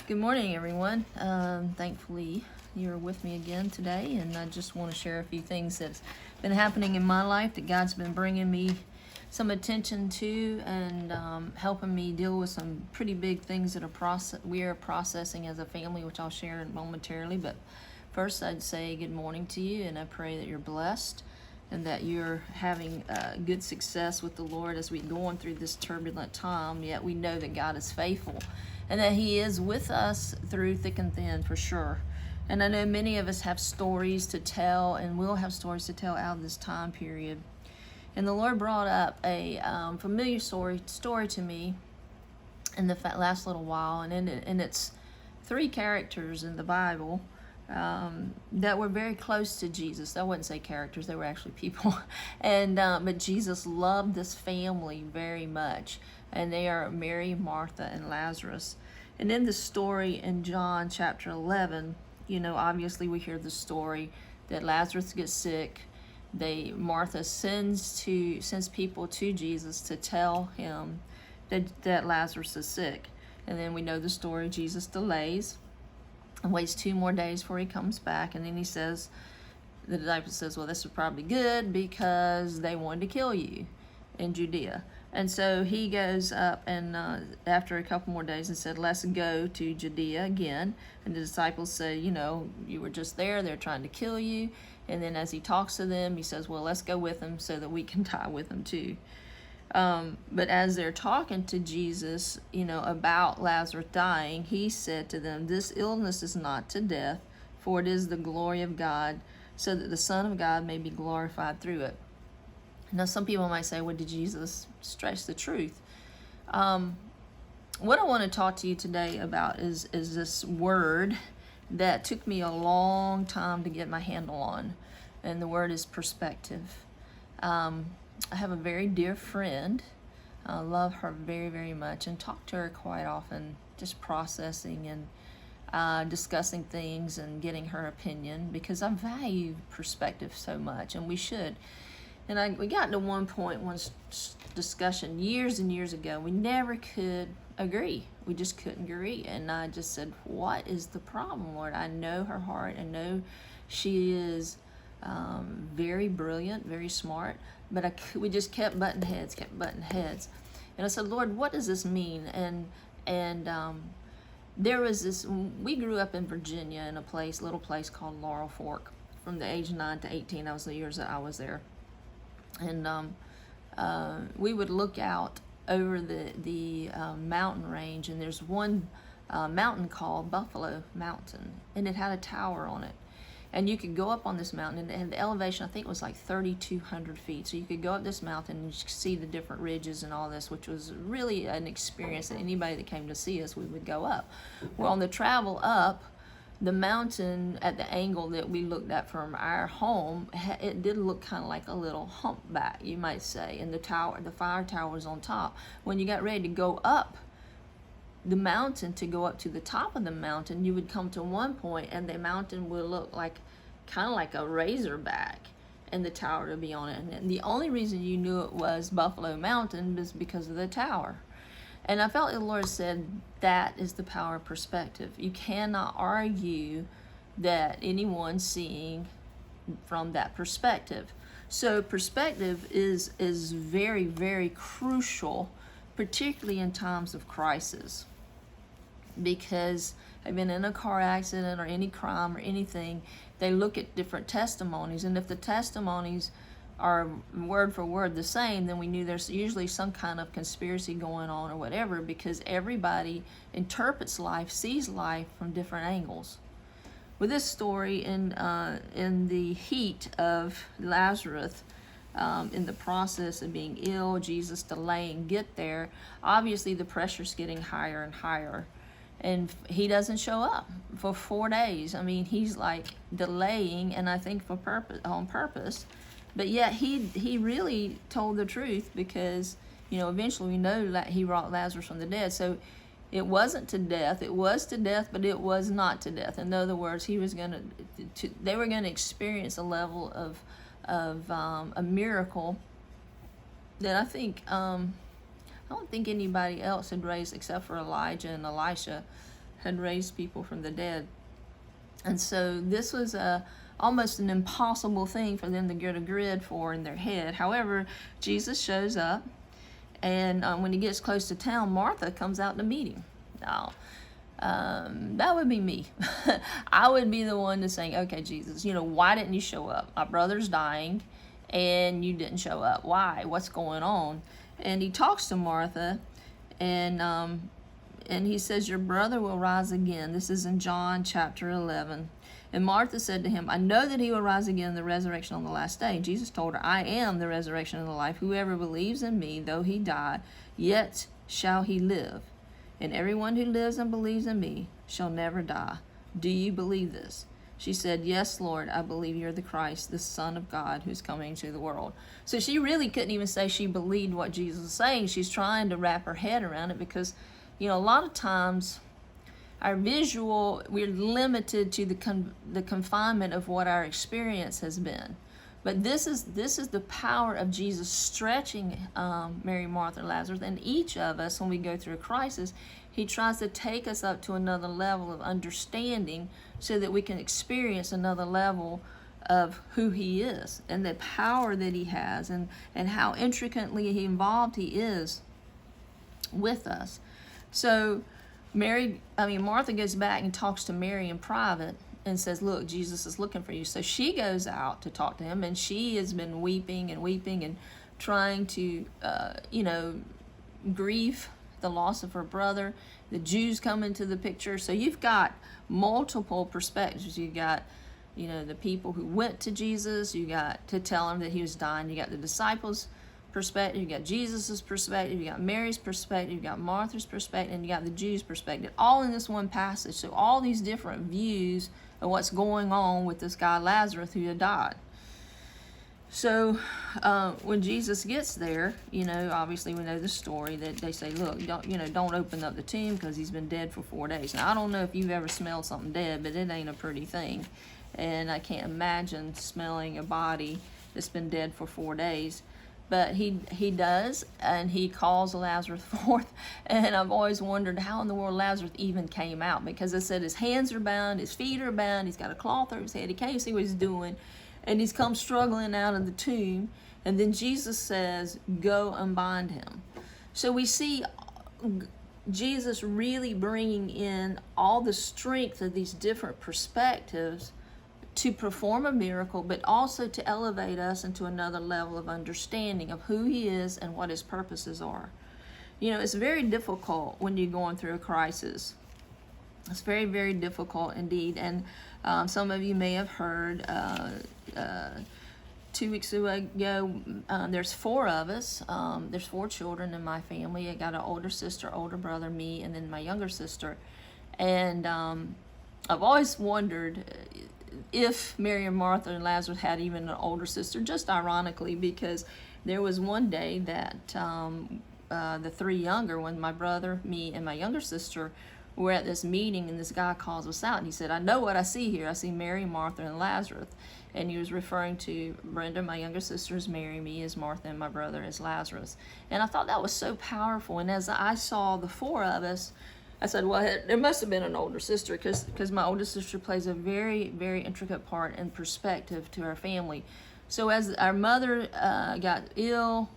Good morning, everyone. Thankfully, you're with me again today, and I just want to share a few things that's been happening in my life that God's been bringing me some attention to and helping me deal with some pretty big things that we are processing as a family, which I'll share momentarily. But first, I'd say good morning to you, and I pray that you're blessed and that you're having good success with the Lord as we're going through this turbulent time. Yet we know that God is faithful and that He is with us through thick and thin, for sure. And I know many of us have stories to tell, and will have stories to tell out of this time period. And the Lord brought up a familiar story to me in the last little while, and it's three characters in the Bible that were very close to Jesus. I wouldn't say characters; they were actually people. And but Jesus loved this family very much, and they are Mary, Martha, and Lazarus. And in the story in John chapter 11, obviously we hear the story that Lazarus gets sick. Martha sends people to Jesus to tell him that Lazarus is sick. And then we know the story. Jesus delays and waits 2 more days before he comes back. And then the disciple says, well, this is probably good because they wanted to kill you in Judea. And so he goes up and after a couple more days and said, let's go to Judea again. And the disciples say, you were just there. They're trying to kill you. And then as he talks to them, he says, well, let's go with them so that we can die with them too. But as they're talking to Jesus, about Lazarus dying, he said to them, this illness is not to death, for it is the glory of God, so that the Son of God may be glorified through it. Now, some people might say, well, did Jesus stretch the truth? What I want to talk to you today about is this word that took me a long time to get my handle on, and the word is perspective. I have a very dear friend. I love her very, very much, and talk to her quite often, just processing and discussing things and getting her opinion, because I value perspective so much, and we should. And we got to one discussion years and years ago. We never could agree. We just couldn't agree. And I just said, what is the problem, Lord? I know her heart. I know she is very brilliant, very smart. But we just kept butting heads. And I said, Lord, what does this mean? And there was this, we grew up in Virginia in a little place called Laurel Fork. From the age of 9 to 18, that was the years that I was there. And we would look out over the mountain range, and there's one mountain called Buffalo Mountain, and it had a tower on it. And you could go up on this mountain, and the elevation, I think, was like 3,200 feet. So you could go up this mountain and see the different ridges and all this, which was really an experience that anybody that came to see us, we would go up. Well, on the travel up, the mountain at the angle that we looked at from our home, it did look kind of like a little humpback, you might say. And the fire tower was on top. When you got ready to go up the mountain, to go up to the top of the mountain, you would come to one point and the mountain would look kind of like a razorback, and the tower would be on it. And the only reason you knew it was Buffalo Mountain was because of the tower. And I felt the Lord said that is the power of perspective. You cannot argue that anyone's seeing from that perspective. So perspective is very, very crucial, particularly in times of crisis. Because I've been in a car accident or any crime or anything, they look at different testimonies, and if the testimonies are word for word the same, then we knew there's usually some kind of conspiracy going on or whatever, because everybody interprets life, sees life from different angles. With this story, in the heat of Lazarus, in the process of being ill, Jesus delaying get there, obviously the pressure's getting higher and higher, and he doesn't show up for 4 days. I mean, he's like delaying, and I think on purpose. But yet he really told the truth, because eventually we know that he brought Lazarus from the dead. So it wasn't to death. It was to death, but it was not to death. In other words, they were going to experience a level of a miracle that I don't think anybody else had raised except for Elijah and Elisha had raised people from the dead. And so this was almost an impossible thing for them to get a grid for in their head. However, Jesus shows up, and when he gets close to town, Martha comes out to meet him. Now, that would be me. I would be the one to say, okay, Jesus, why didn't you show up? My brother's dying, and you didn't show up. Why? What's going on? And he talks to Martha, and he says, your brother will rise again. This is in John chapter 11. And Martha said to him, I know that he will rise again in the resurrection on the last day. And Jesus told her, I am the resurrection and the life. Whoever believes in me, though he die, yet shall he live. And everyone who lives and believes in me shall never die. Do you believe this? She said, yes, Lord, I believe you're the Christ, the Son of God, who's coming to the world. So she really couldn't even say she believed what Jesus was saying. She's trying to wrap her head around it because, a lot of times our visual, we're limited to the confinement of what our experience has been. But this is the power of Jesus stretching Mary, Martha, Lazarus, and each of us when we go through a crisis. He tries to take us up to another level of understanding so that we can experience another level of who he is and the power that he has and how intricately involved he is with us. So Martha goes back and talks to Mary in private and says, look, Jesus is looking for you. So she goes out to talk to him, and she has been weeping and trying to, grieve the loss of her brother. The Jews come into the picture. So you've got multiple perspectives. You've got, the people who went to Jesus. You got to tell him that he was dying. You got the disciples' perspective, you got Jesus's perspective, you got Mary's perspective, you got Martha's perspective, and you got the Jews' perspective, all in this one passage. So all these different views of what's going on with this guy Lazarus who had died. So when Jesus gets there, obviously we know the story that they say, look, don't open up the tomb because he's been dead for 4 days. Now I don't know if you've ever smelled something dead, but it ain't a pretty thing, and I can't imagine smelling a body that's been dead for 4 days. But he does, and he calls Lazarus forth. And I've always wondered how in the world Lazarus even came out, because it said his hands are bound, his feet are bound, he's got a cloth over his head, he can't even see what he's doing, and he's come struggling out of the tomb. And then Jesus says, go unbind him. So we see Jesus really bringing in all the strength of these different perspectives to perform a miracle, but also to elevate us into another level of understanding of who he is and what his purposes are. It's very difficult when you're going through a crisis. It's very, very difficult indeed. And some of you may have heard 2 weeks ago, there's 4 of us. There's 4 children in my family. I got an older sister, older brother, me, and then my younger sister. And I've always wondered if Mary and Martha and Lazarus had even an older sister, just ironically, because there was one day that the 3 younger, when my brother, me, and my younger sister were at this meeting, and this guy calls us out, and he said, I know what I see here. I see Mary, Martha, and Lazarus. And he was referring to Brenda, my younger sister, as Mary, me as Martha, and my brother as Lazarus. And I thought that was so powerful. And as I saw the 4 of us, I said, well, there must have been an older sister, because my older sister plays a very, very intricate part and perspective to our family. So as our mother got ill,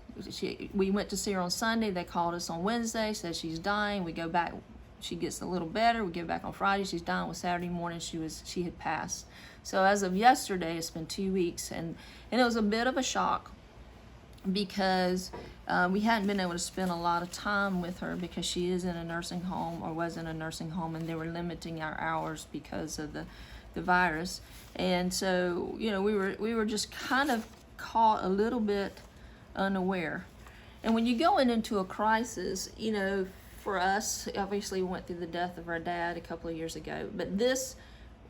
we went to see her on Sunday. They called us on Wednesday, said she's dying. We go back. She gets a little better. We get back on Friday. She's dying. With Saturday morning, she had passed. So as of yesterday, it's been 2 weeks, and it was a bit of a shock, because we hadn't been able to spend a lot of time with her, because she is in a nursing home, or was in a nursing home, and they were limiting our hours because of the virus. And so we were just kind of caught a little bit unaware. And when you go into a crisis, for us, obviously we went through the death of our dad a couple of years ago, but this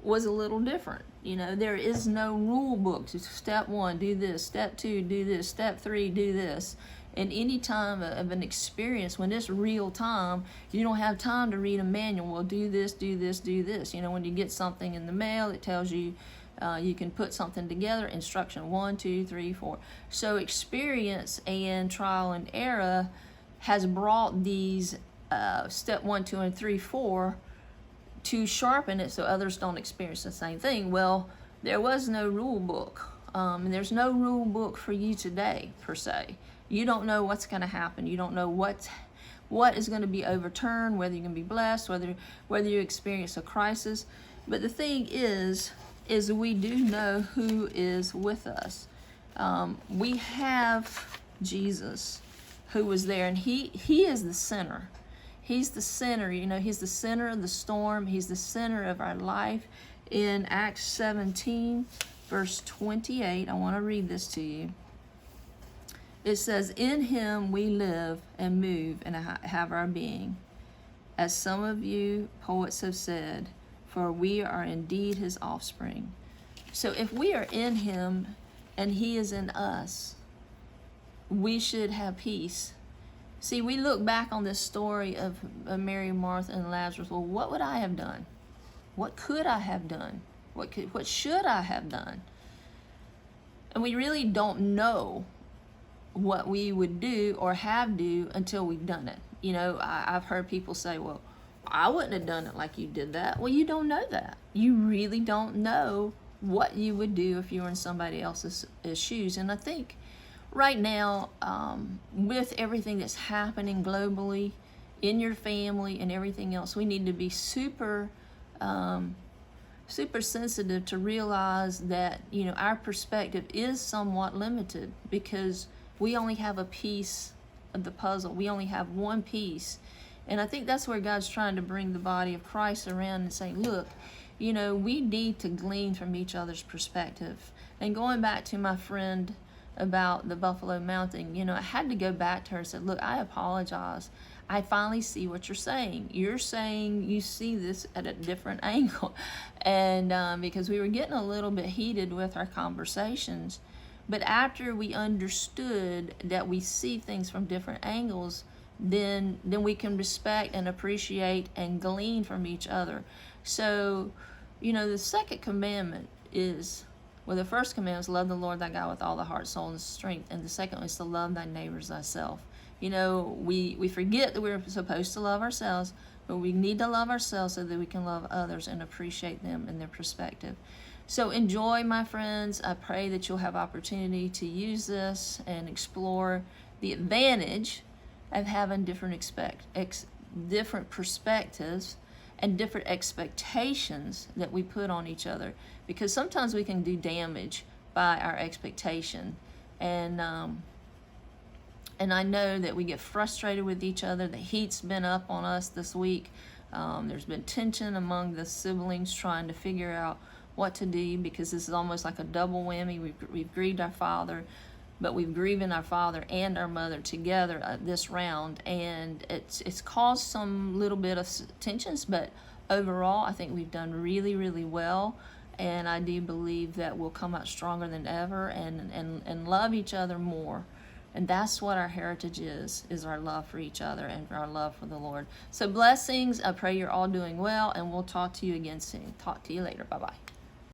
was a little different. There is no rule book. Step 1, do this. Step 2, do this. Step 3, do this. And any time of an experience, when it's real time, you don't have time to read a manual. Well, do this, do this, do this. When you get something in the mail, it tells you you can put something together. Instruction 1, 2, 3, 4. So experience and trial and error has brought these step 1, 2, and 3, 4 to sharpen it so others don't experience the same thing. Well, there was no rule book. And there's no rule book for you today, per se. You don't know what's going to happen. You don't know what is going to be overturned, whether you're going to be blessed, whether you experience a crisis. But the thing is we do know who is with us. We have Jesus who was there, and he is the center. He's the center, he's the center of the storm. He's the center of our life. In Acts 17, verse 28, I want to read this to you. It says, "In him we live and move and have our being. As some of you poets have said, for we are indeed his offspring." So if we are in him and he is in us, we should have peace. See, we look back on this story of Mary, Martha, and Lazarus. Well, what would I have done? What could I have done? What should I have done? And we really don't know what we would do or have do until we've done it. I've heard people say, well, I wouldn't have done it like you did that. Well, you don't know that. You really don't know what you would do if you were in somebody else's shoes. And I think right now, with everything that's happening globally, in your family and everything else, we need to be super sensitive to realize that, our perspective is somewhat limited because we only have a piece of the puzzle. We only have one piece. And I think that's where God's trying to bring the body of Christ around and say, look, we need to glean from each other's perspective. And going back to my friend about the buffalo mounting, I had to go back to her and say, look, I apologize. I finally see what you're saying. You're saying you see this at a different angle. And because we were getting a little bit heated with our conversations. But after we understood that we see things from different angles, then we can respect and appreciate and glean from each other. So, the second commandment is, well, the first commandment is love the Lord thy God with all the heart, soul, and strength. And the second one is to love thy neighbors thyself. We forget that we're supposed to love ourselves, but we need to love ourselves so that we can love others and appreciate them and their perspective. So enjoy, my friends. I pray that you'll have opportunity to use this and explore the advantage of having different perspectives and different expectations that we put on each other, because sometimes we can do damage by our expectation. And I know that we get frustrated with each other. The heat's been up on us this week. There's been tension among the siblings trying to figure out what to do, because this is almost like a double whammy. We've grieved our father, but we've grieved our father and our mother together this round, and it's caused some little bit of tensions, but overall I think we've done really, really well, and I do believe that we'll come out stronger than ever and love each other more. And that's what our heritage is our love for each other and our love for the Lord. So blessings. I pray you're all doing well, and we'll talk to you again soon. Talk to you later. Bye-bye.